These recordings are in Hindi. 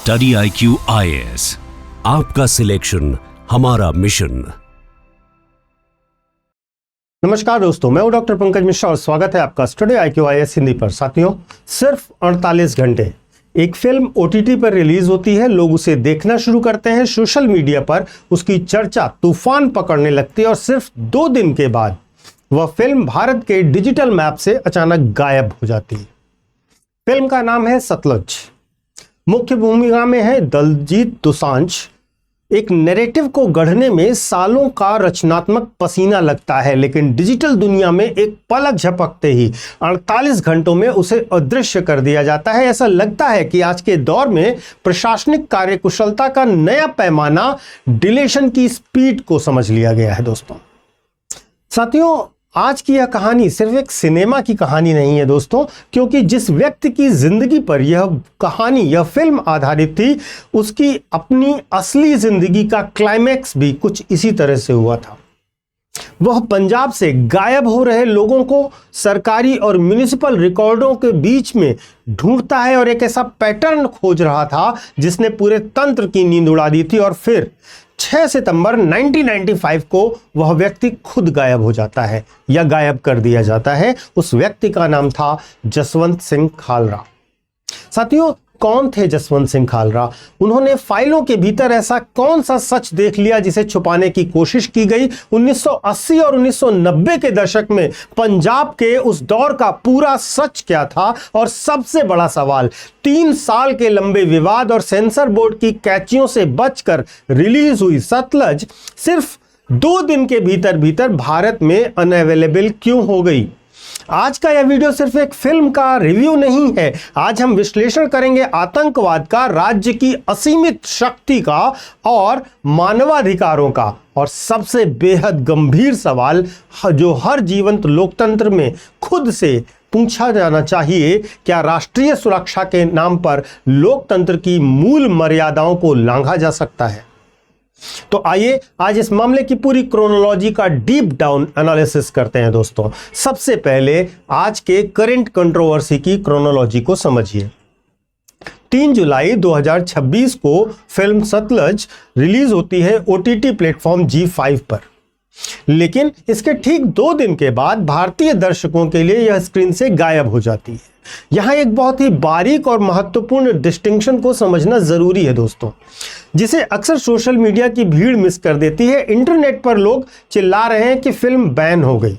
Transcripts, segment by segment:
स्टडी IQ IAS, आपका सिलेक्शन हमारा मिशन। नमस्कार दोस्तों, मैं हूं डॉक्टर पंकज मिश्रा और स्वागत है आपका स्टडी IQ IAS हिंदी पर। साथियों, सिर्फ 48 घंटे एक फिल्म OTT पर रिलीज होती है, लोग उसे देखना शुरू करते हैं, सोशल मीडिया पर उसकी चर्चा तूफान पकड़ने लगती है और सिर्फ 2 दिन के बाद वह फिल्म भारत के डिजिटल मैप से अचानक गायब हो जाती है। फिल्म का नाम है सतलज। मुख्य भूमिका में है दलजीत दोसांझ। एक नैरेटिव को गढ़ने में सालों का रचनात्मक पसीना लगता है, लेकिन डिजिटल दुनिया में एक पलक झपकते ही 48 घंटों में उसे अदृश्य कर दिया जाता है। ऐसा लगता है कि आज के दौर में प्रशासनिक कार्यकुशलता का नया पैमाना डिलेशन की स्पीड को समझ लिया गया है। दोस्तों साथियों, आज की यह कहानी सिर्फ एक सिनेमा की कहानी नहीं है दोस्तों, क्योंकि जिस व्यक्ति की जिंदगी पर यह कहानी, यह फिल्म आधारित थी, उसकी अपनी असली जिंदगी का क्लाइमैक्स भी कुछ इसी तरह से हुआ था। वह पंजाब से गायब हो रहे लोगों को सरकारी और म्युनिसिपल रिकॉर्डों के बीच में ढूंढता है और एक ऐसा पैटर्न खोज रहा था जिसने पूरे तंत्र की नींद उड़ा दी थी। और फिर 6 सितंबर 1995 को वह व्यक्ति खुद गायब हो जाता है या गायब कर दिया जाता है। उस व्यक्ति का नाम था जसवंत सिंह खालरा। साथियों, कौन थे जसवंत सिंह खालरा? उन्होंने फाइलों के भीतर ऐसा कौन सा सच देख लिया जिसे छुपाने की कोशिश की गई? 1980 और 1990 के दशक में पंजाब के उस दौर का पूरा सच क्या था? और सबसे बड़ा सवाल, 3 साल के लंबे विवाद और सेंसर बोर्ड की कैचियों से बचकर रिलीज हुई सतलज सिर्फ 2 दिन के भीतर भारत में अनअवेलेबल क्यों हो गई? आज का यह वीडियो सिर्फ एक फिल्म का रिव्यू नहीं है। आज हम विश्लेषण करेंगे आतंकवाद का, राज्य की असीमित शक्ति का और मानवाधिकारों का, और सबसे बेहद गंभीर सवाल जो हर जीवंत लोकतंत्र में खुद से पूछा जाना चाहिए, क्या राष्ट्रीय सुरक्षा के नाम पर लोकतंत्र की मूल मर्यादाओं को लांघा जा सकता है? तो आइए आज इस मामले की पूरी क्रोनोलॉजी का डीप डाउन एनालिसिस करते हैं। दोस्तों सबसे पहले आज के करंट कंट्रोवर्सी की क्रोनोलॉजी को समझिए। 3 जुलाई 2026 को फिल्म सतलज रिलीज होती है OTT प्लेटफॉर्म G5 पर, लेकिन इसके ठीक 2 दिन के बाद भारतीय दर्शकों के लिए यह स्क्रीन से गायब हो जाती है। यहां एक बहुत ही बारीक और महत्वपूर्ण डिस्टिंक्शन को समझना जरूरी है दोस्तों, जिसे अक्सर सोशल मीडिया की भीड़ मिस कर देती है। इंटरनेट पर लोग चिल्ला रहे हैं कि फिल्म बैन हो गई।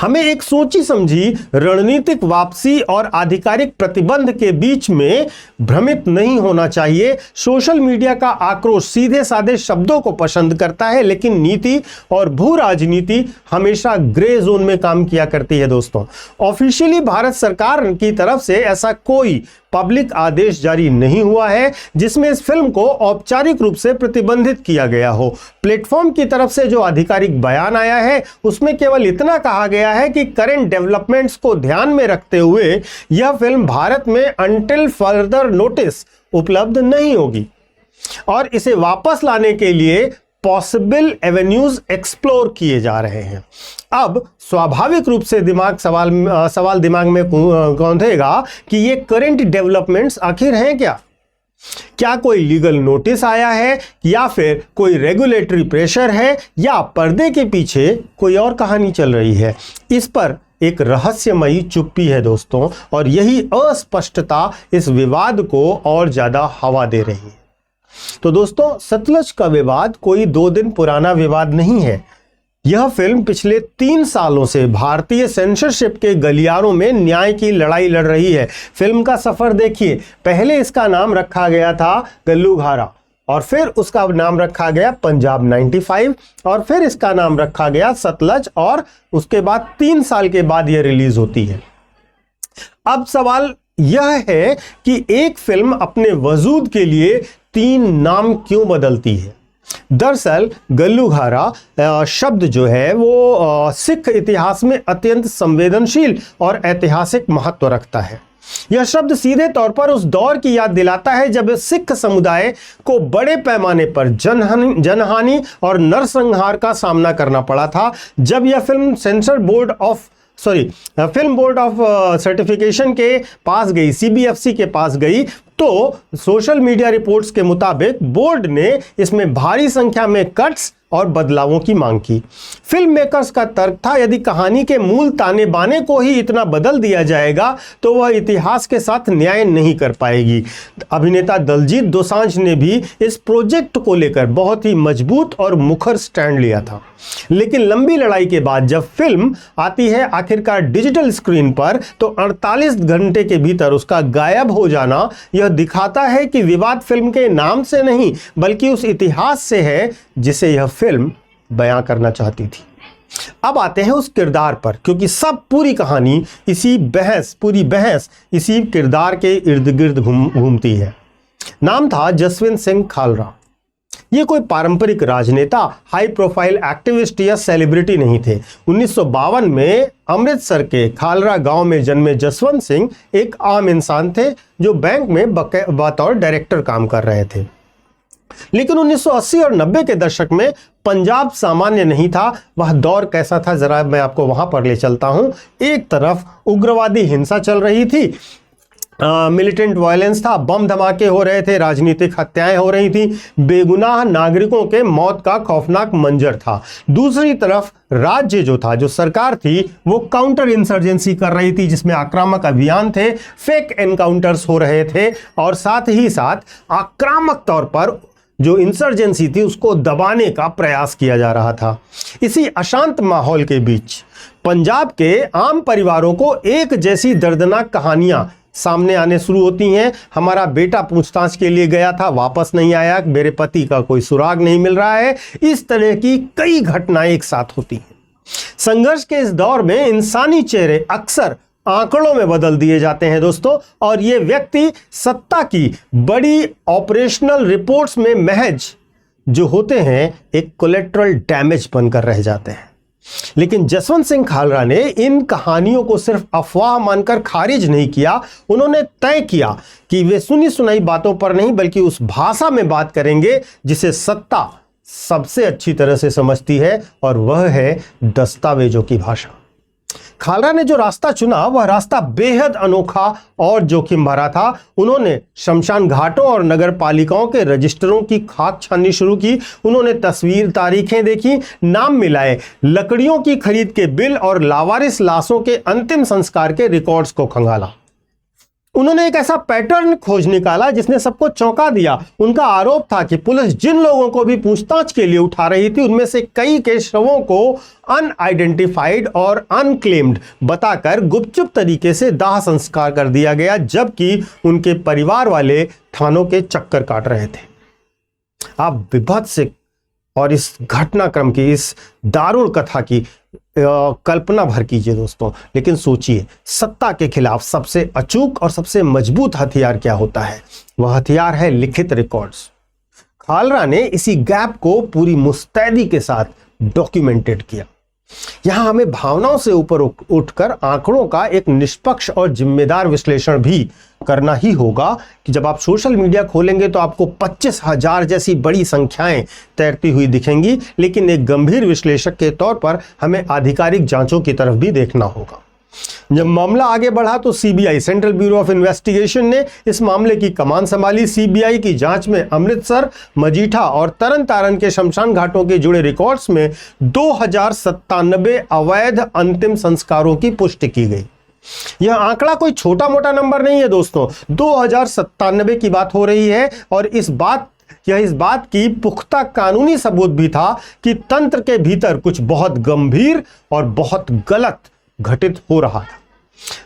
हमें एक सोची समझी रणनीतिक वापसी और आधिकारिक प्रतिबंध के बीच में भ्रमित नहीं होना चाहिए। सोशल मीडिया का आक्रोश सीधे साधे शब्दों को पसंद करता है, लेकिन नीति और भू राजनीति हमेशा ग्रे जोन में काम किया करती है। दोस्तों ऑफिशियली भारत सरकार की तरफ से ऐसा कोई पब्लिक आदेश जारी नहीं हुआ है जिसमें इस फिल्म को औपचारिक रूप से प्रतिबंधित किया गया हो। प्लेटफॉर्म की तरफ से जो आधिकारिक बयान आया है उसमें केवल इतना कहा गया है कि करंट डेवलपमेंट्स को ध्यान में रखते हुए यह फिल्म भारत में अनटिल फर्दर नोटिस उपलब्ध नहीं होगी और इसे वापस लाने के लिए पॉसिबल एवेन्यूज एक्सप्लोर किए जा रहे हैं। अब स्वाभाविक रूप से सवाल दिमाग में गूंजेगा कि ये करंट डेवलपमेंट्स आखिर हैं क्या? क्या कोई लीगल नोटिस आया है या फिर कोई रेगुलेटरी प्रेशर है या पर्दे के पीछे कोई और कहानी चल रही है? इस पर एक रहस्यमयी चुप्पी है दोस्तों, और यही अस्पष्टता इस विवाद को और ज्यादा हवा दे रही है। तो दोस्तों सतलज का विवाद कोई 2 दिन पुराना विवाद नहीं है। यह फिल्म पिछले 3 सालों से भारतीय सेंसरशिप के गलियारों में न्याय की लड़ाई लड़ रही है। फिल्म का सफर देखिए, पहले इसका नाम रखा गया था गल्लूघारा, और फिर उसका नाम रखा गया पंजाब 95, और फिर इसका नाम रखा गया सतलज, और उसके बाद 3 साल के बाद यह रिलीज होती है। अब सवाल यह है कि एक फिल्म अपने वजूद के लिए 3 नाम क्यों बदलती है? दरअसल गल्लूघारा शब्द जो है वो सिख इतिहास में अत्यंत संवेदनशील और ऐतिहासिक महत्व रखता है। यह शब्द सीधे तौर पर उस दौर की याद दिलाता है जब सिख समुदाय को बड़े पैमाने पर जनहानि और नरसंहार का सामना करना पड़ा था। जब यह film film board of certification के पास गई, CBFC के पास गई, तो सोशल मीडिया रिपोर्ट्स के मुताबिक बोर्ड ने इसमें भारी संख्या में कट्स और बदलावों की मांग की। फिल्म मेकर्स का तर्क था यदि कहानी के मूल ताने बाने को ही इतना बदल दिया जाएगा तो वह इतिहास के साथ न्याय नहीं कर पाएगी। अभिनेता दलजीत दोसांझ ने भी इस प्रोजेक्ट को लेकर बहुत ही मजबूत और मुखर स्टैंड लिया था। लेकिन लंबी लड़ाई के बाद जब फिल्म आती है आखिरकार डिजिटल स्क्रीन पर तो 48 घंटे के भीतर उसका गायब हो जाना यह दिखाता है कि विवाद फिल्म के नाम से नहीं बल्कि उस इतिहास से है जिसे यह फिल्म बयां करना चाहती थी। अब आते हैं उस किरदार पर, क्योंकि सब पूरी कहानी पूरी बहस इसी किरदार के इर्द गिर्द घूमती है। नाम था जसवंत सिंह खालरा। ये कोई पारंपरिक राजनेता, हाई प्रोफाइल एक्टिविस्ट या सेलिब्रिटी नहीं थे। 1952 में अमृतसर के खालरा गांव में जन्मे जसवंत सिंह एक आम इंसान थे जो बैंक में बतौर डायरेक्टर काम कर रहे थे। लेकिन 1980 और 90 के दशक में पंजाब सामान्य नहीं था। वह दौर कैसा था जरा मैं आपको वहां पर ले चलता हूं। एक तरफ उग्रवादी हिंसा चल रही थी, मिलिटेंट वायलेंस था, बम धमाके हो रहे थे, राजनीतिक हत्याएं हो रही थी, बेगुनाह नागरिकों के मौत का खौफनाक मंजर था। दूसरी तरफ राज्य जो सरकार थी वो काउंटर इंसर्जेंसी कर रही थी जिसमें आक्रामक अभियान थे, फेक एनकाउंटर्स हो रहे थे और साथ ही साथ आक्रामक तौर पर जो इंसर्जेंसी थी उसको दबाने का प्रयास किया जा रहा था। इसी अशांत माहौल के बीच पंजाब के आम परिवारों को एक जैसी दर्दनाक कहानियां सामने आने शुरू होती हैं। हमारा बेटा पूछताछ के लिए गया था, वापस नहीं आया, मेरे पति का कोई सुराग नहीं मिल रहा है। इस तरह की कई घटनाएं एक साथ होती हैं। संघर्ष के इस दौर में इंसानी चेहरे अक्सर आंकड़ों में बदल दिए जाते हैं दोस्तों, और ये व्यक्ति सत्ता की बड़ी ऑपरेशनल रिपोर्ट्स में महज जो होते हैं एक कोलेट्रल डैमेज बनकर रह जाते हैं। लेकिन जसवंत सिंह खालरा ने इन कहानियों को सिर्फ अफवाह मानकर खारिज नहीं किया। उन्होंने तय किया कि वे सुनी सुनाई बातों पर नहीं बल्कि उस भाषा में बात करेंगे जिसे सत्ता सबसे अच्छी तरह से समझती है, और वह है दस्तावेजों की भाषा। खालरा ने जो रास्ता चुना वह रास्ता बेहद अनोखा और जोखिम भरा था। उन्होंने शमशान घाटों और नगर पालिकाओं के रजिस्टरों की खाक छाननी शुरू की। उन्होंने तस्वीर तारीखें देखी, नाम मिलाए, लकड़ियों की खरीद के बिल और लावारिस लाशों के अंतिम संस्कार के रिकॉर्ड्स को खंगाला। उन्होंने एक ऐसा पैटर्न खोज निकाला जिसने सबको चौंका दिया। उनका आरोप था कि पुलिस जिन लोगों को भी पूछताछ के लिए उठा रही थी उनमें से कई के शवों को अनआइडेंटिफाइड और अनक्लेम्ड बताकर गुपचुप तरीके से दाह संस्कार कर दिया गया, जबकि उनके परिवार वाले थानों के चक्कर काट रहे थे। आप विभत्स और इस घटनाक्रम की, इस दारुण कथा की कल्पना भर कीजिए दोस्तों। लेकिन सोचिए, सत्ता के खिलाफ सबसे अचूक और सबसे मजबूत हथियार क्या होता है? वह हथियार है लिखित रिकॉर्ड्स। खालरा ने इसी गैप को पूरी मुस्तैदी के साथ डॉक्यूमेंटेड किया। यहां हमें भावनाओं से ऊपर उठकर आंकड़ों का एक निष्पक्ष और जिम्मेदार विश्लेषण भी करना ही होगा कि जब आप सोशल मीडिया खोलेंगे तो आपको 25,000 जैसी बड़ी संख्याएं तैरती हुई दिखेंगी, लेकिन एक गंभीर विश्लेषक के तौर पर हमें आधिकारिक जांचों की तरफ भी देखना होगा। जब मामला आगे बढ़ा तो CBI, central bureau of investigation ने इस मामले की कमान संभाली। सीबीआई की जांच में अमृतसर, मजीठा और तरन तारण के शमशान घाटों के जुड़े रिकॉर्ड्स में 2097 अवैध अंतिम संस्कारों की पुष्टि की गई। यह आंकड़ा कोई छोटा मोटा नंबर नहीं है दोस्तों, 2097 की बात हो रही है, और इस बात की पुख्ता कानूनी सबूत भी था कि तंत्र के भीतर कुछ बहुत गंभीर और बहुत गलत घटित हो रहा था।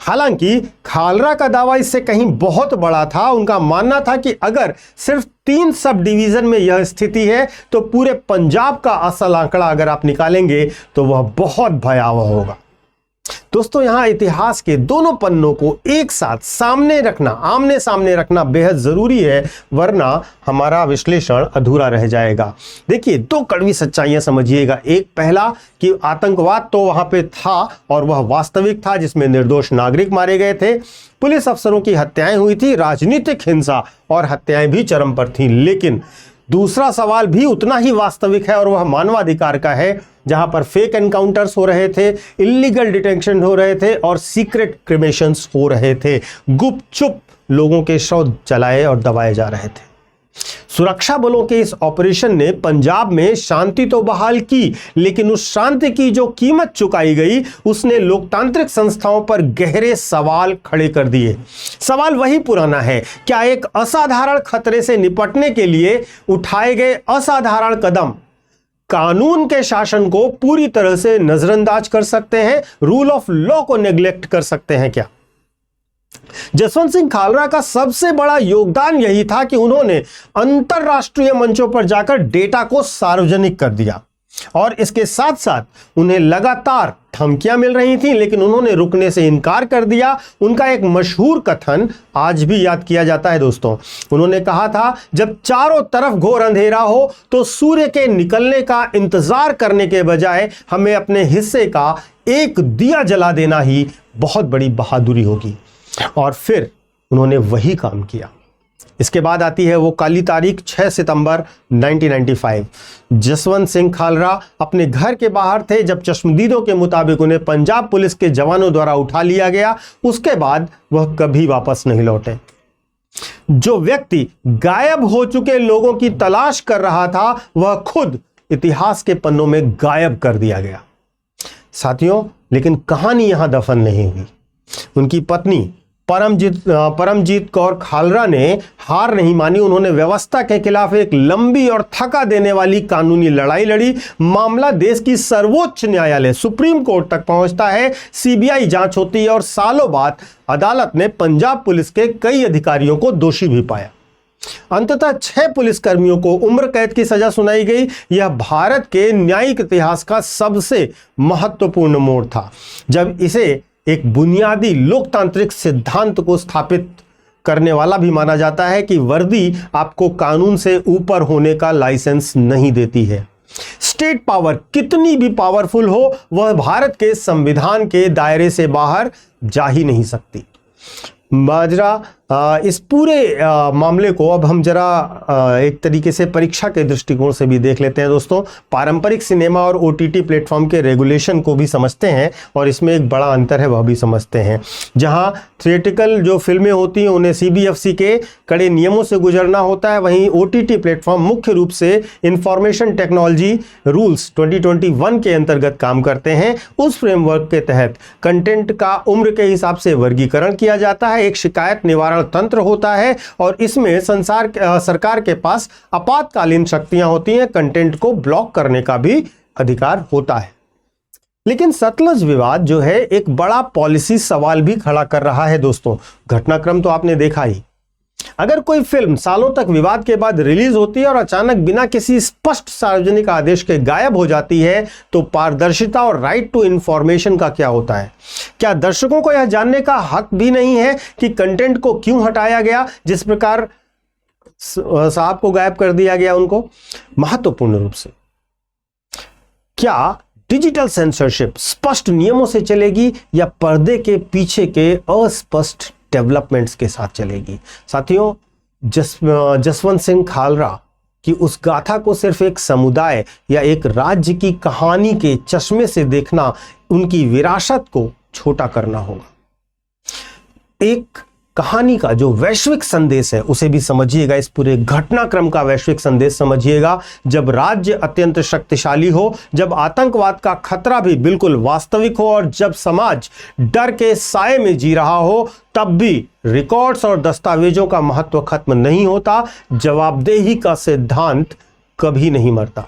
हालांकि खालरा का दावा इससे कहीं बहुत बड़ा था। उनका मानना था कि अगर सिर्फ 3 सब डिवीजन में यह स्थिति है तो पूरे पंजाब का असल आंकड़ा अगर आप निकालेंगे तो वह बहुत भयावह होगा। दोस्तों, यहां इतिहास के दोनों पन्नों को एक साथ सामने रखना, आमने सामने रखना बेहद जरूरी है, वरना हमारा विश्लेषण अधूरा रह जाएगा। देखिए, 2 कड़वी सच्चाइयां समझिएगा। एक, पहला कि आतंकवाद तो वहां पे था और वह वास्तविक था, जिसमें निर्दोष नागरिक मारे गए थे, पुलिस अफसरों की हत्याएं हुई थी, राजनीतिक हिंसा और हत्याएं भी चरम पर थी। लेकिन दूसरा सवाल भी उतना ही वास्तविक है और वह मानवाधिकार का है, जहां पर फेक एनकाउंटर्स हो रहे थे, इलीगल डिटेंशन हो रहे थे और सीक्रेट क्रिमेशंस हो रहे थे। गुपचुप लोगों के शव जलाए और दबाए जा रहे थे। सुरक्षा बलों के इस ऑपरेशन ने पंजाब में शांति तो बहाल की, लेकिन उस शांति की जो कीमत चुकाई गई उसने लोकतांत्रिक संस्थाओं पर गहरे सवाल खड़े कर दिए। सवाल वही पुराना है, क्या एक असाधारण खतरे से निपटने के लिए उठाए गए असाधारण कदम कानून के शासन को पूरी तरह से नजरअंदाज कर सकते हैं, रूल ऑफ लॉ को नेग्लेक्ट कर सकते हैं क्या? जसवंत सिंह खालरा का सबसे बड़ा योगदान यही था कि उन्होंने अंतरराष्ट्रीय मंचों पर जाकर डेटा को सार्वजनिक कर दिया और इसके साथ साथ उन्हें लगातार धमकियां मिल रही थीं, लेकिन उन्होंने रुकने से इनकार कर दिया। उनका एक मशहूर कथन आज भी याद किया जाता है दोस्तों। उन्होंने कहा था, जब चारों तरफ घोर अंधेरा हो तो सूर्य के निकलने का इंतजार करने के बजाय हमें अपने हिस्से का एक दिया जला देना ही बहुत बड़ी बहादुरी होगी। और फिर उन्होंने वही काम किया। इसके बाद आती है वो काली तारीख 6 सितंबर 1995। जसवंत सिंह खालरा अपने घर के बाहर थे जब चश्मदीदों के मुताबिक उन्हें पंजाब पुलिस के जवानों द्वारा उठा लिया गया। उसके बाद वह कभी वापस नहीं लौटे। जो व्यक्ति गायब हो चुके लोगों की तलाश कर रहा था वह खुद इतिहास के पन्नों में गायब कर दिया गया। साथियों, लेकिन कहानी यहां दफन नहीं हुई। उनकी पत्नी परमजीत कौर खालरा ने हार नहीं मानी। उन्होंने व्यवस्था के खिलाफ एक लंबी और थका देने वाली कानूनी लड़ाई लड़ी। मामला देश की सर्वोच्च न्यायालय सुप्रीम कोर्ट तक पहुंचता है। सीबीआई जांच होती है और सालों बाद अदालत ने पंजाब पुलिस के कई अधिकारियों को दोषी भी पाया। अंततः 6 पुलिसकर्मियों को उम्र कैद की सजा सुनाई गई। यह भारत के न्यायिक इतिहास का सबसे महत्वपूर्ण मोड़ था, जब इसे एक बुनियादी लोकतांत्रिक सिद्धांत को स्थापित करने वाला भी माना जाता है कि वर्दी आपको कानून से ऊपर होने का लाइसेंस नहीं देती है। स्टेट पावर कितनी भी पावरफुल हो, वह भारत के संविधान के दायरे से बाहर जा ही नहीं सकती। माजरा इस पूरे मामले को अब हम जरा एक तरीके से परीक्षा के दृष्टिकोण से भी देख लेते हैं दोस्तों। पारंपरिक सिनेमा और ओटीटी प्लेटफॉर्म के रेगुलेशन को भी समझते हैं और इसमें एक बड़ा अंतर है वह भी समझते हैं। जहां थिएट्रिकल जो फिल्में होती हैं उन्हें सीबीएफसी के कड़े नियमों से गुजरना होता है, वहीं ओटीटी प्लेटफॉर्म मुख्य रूप से इंफॉर्मेशन टेक्नोलॉजी रूल्स 2021 के अंतर्गत काम करते हैं। उस फ्रेमवर्क के तहत कंटेंट का उम्र के हिसाब से वर्गीकरण किया जाता है। एक शिकायत निवारण तंत्र होता है और इसमें सरकार के पास आपातकालीन शक्तियां होती हैं। कंटेंट को ब्लॉक करने का भी अधिकार होता है। लेकिन सतलज विवाद जो है एक बड़ा पॉलिसी सवाल भी खड़ा कर रहा है दोस्तों। घटनाक्रम तो आपने देखा ही। अगर कोई फिल्म सालों तक विवाद के बाद रिलीज होती है और अचानक बिना किसी स्पष्ट सार्वजनिक आदेश के गायब हो जाती है तो पारदर्शिता और राइट टू इंफॉर्मेशन का क्या होता है? क्या दर्शकों को यह जानने का हक भी नहीं है कि कंटेंट को क्यों हटाया गया, जिस प्रकार साहब को गायब कर दिया गया उनको? महत्वपूर्ण रूप से क्या डिजिटल सेंसरशिप स्पष्ट नियमों से चलेगी या पर्दे के पीछे के अस्पष्ट डेवलपमेंट्स के साथ चलेगी? साथियों, जसवंत सिंह खालरा की उस गाथा को सिर्फ एक समुदाय या एक राज्य की कहानी के चश्मे से देखना उनकी विरासत को छोटा करना होगा। एक कहानी का जो वैश्विक संदेश है उसे भी समझिएगा। इस पूरे घटनाक्रम का वैश्विक संदेश समझिएगा। जब राज्य अत्यंत शक्तिशाली हो, जब आतंकवाद का खतरा भी बिल्कुल वास्तविक हो और जब समाज डर के साए में जी रहा हो, तब भी रिकॉर्ड्स और दस्तावेजों का महत्व खत्म नहीं होता। जवाबदेही का सिद्धांत कभी नहीं मरता।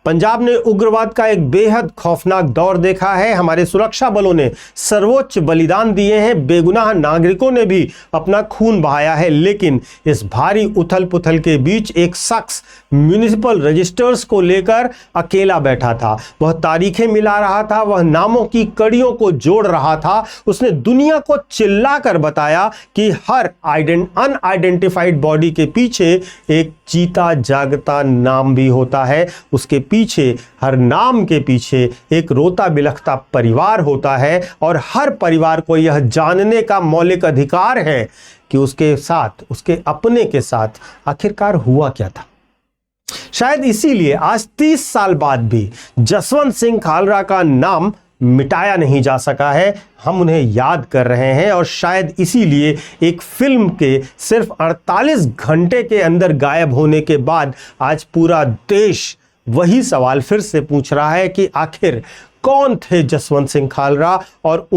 पंजाब ने उग्रवाद का एक बेहद खौफनाक दौर देखा है। हमारे सुरक्षा बलों ने सर्वोच्च बलिदान दिए हैं, बेगुनाह नागरिकों ने भी अपना खून बहाया है। लेकिन इस भारी उथल पुथल के बीच एक शख्स म्युनिसिपल रजिस्टर्स को लेकर अकेला बैठा था। वह तारीखें मिला रहा था, वह नामों की कड़ियों को जोड़ रहा था। उसने दुनिया को चिल्लाकर बताया कि हर अनआइडेंटिफाइड बॉडी के पीछे एक जीता जागता नाम भी होता है। उसके पीछे, हर नाम के पीछे एक रोता बिलखता परिवार होता है और हर परिवार को यह जानने का मौलिक अधिकार है कि उसके साथ, उसके अपने के साथ आखिरकार हुआ क्या था। शायद इसीलिए आज 30 साल बाद भी जसवंत सिंह खालरा का नाम मिटाया नहीं जा सका है, हम उन्हें याद कर रहे हैं। और शायद इसीलिए एक फिल्म के सिर्फ 48 घंटे के अंदर गायब होने के बाद आज पूरा देश वही सवाल फिर से पूछ रहा है कि आखिर कौन थे जसवंत सिंह खालरा, और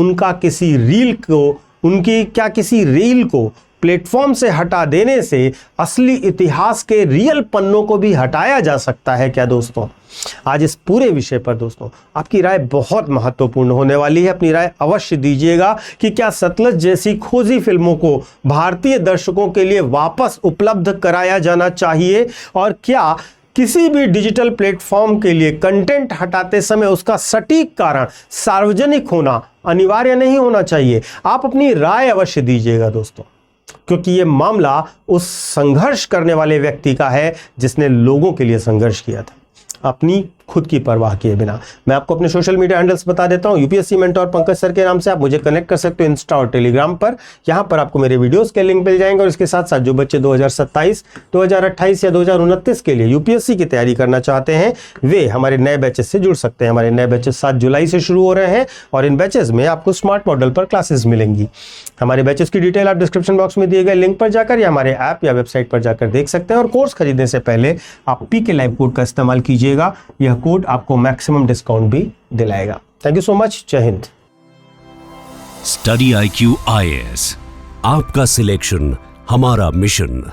किसी रील को प्लेटफॉर्म से हटा देने से असली इतिहास के रियल पन्नों को भी हटाया जा सकता है क्या दोस्तों? आज इस पूरे विषय पर दोस्तों आपकी राय बहुत महत्वपूर्ण होने वाली है। अपनी राय अवश्य दीजिएगा कि क्या सतलज जैसी खोजी फिल्मों को भारतीय दर्शकों के लिए वापस उपलब्ध कराया जाना चाहिए, और क्या किसी भी डिजिटल प्लेटफॉर्म के लिए कंटेंट हटाते समय उसका सटीक कारण सार्वजनिक होना अनिवार्य नहीं होना चाहिए? आप अपनी राय अवश्य दीजिएगा दोस्तों, क्योंकि ये मामला उस संघर्ष करने वाले व्यक्ति का है जिसने लोगों के लिए संघर्ष किया था अपनी खुद की परवाह किए बिना। मैं आपको अपने सोशल मीडिया हैंडल्स बता देता हूं। यूपीएससी मेंटोर पंकज सर के नाम से आप मुझे कनेक्ट कर सकते हो इंस्टा और टेलीग्राम पर। यहां पर आपको मेरे वीडियोस के लिंक मिल जाएंगे, और इसके साथ साथ जो बच्चे 2027, 2028 या 2029 के लिए यूपीएससी की तैयारी करना चाहते हैं वे हमारे नए बैचेस से जुड़ सकते हैं। हमारे नए बैचेस 7 जुलाई से शुरू हो रहे हैं, और इन बैचेस में आपको स्मार्ट मॉडल पर क्लासेस मिलेंगी। हमारे बैचेस की डिटेल आप डिस्क्रिप्शन बॉक्स में दिए गए लिंक पर जाकर या हमारे ऐप या वेबसाइट पर जाकर देख सकते हैं। और कोर्स खरीदने से पहले आप पीके लाइव कोड का इस्तेमाल कीजिएगा, यह कोड आपको मैक्सिमम डिस्काउंट भी दिलाएगा। Thank you so much. जय हिंद। स्टडी IQ IAS, आपका सिलेक्शन हमारा मिशन।